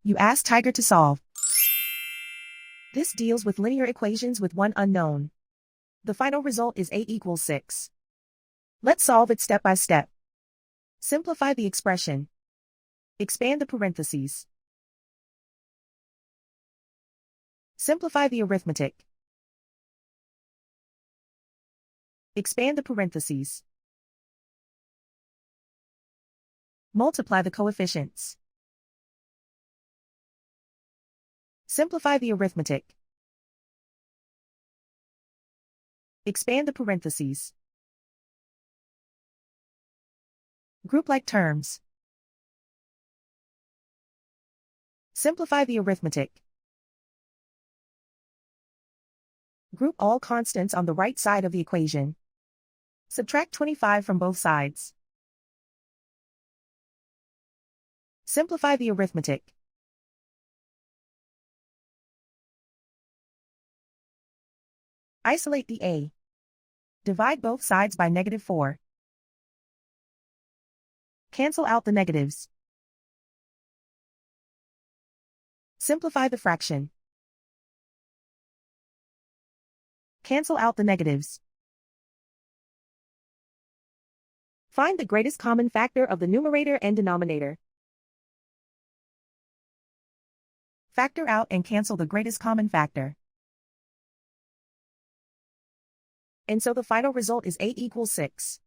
You ask Tiger to solve. This deals with linear equations with one unknown. The final result is a equals 6. Let's solve it step by step. Simplify the expression. Expand the parentheses. Simplify the arithmetic. Expand the parentheses. Multiply the coefficients. Simplify the arithmetic. Expand the parentheses. Group like terms. Simplify the arithmetic. Group all constants on the right side of the equation. Subtract 25 from both sides. Simplify the arithmetic. Isolate the a. Divide both sides by -4. Cancel out the negatives. Simplify the fraction. Cancel out the negatives. Find the greatest common factor of the numerator and denominator. Factor out and cancel the greatest common factor. And so the final result is a equals 6.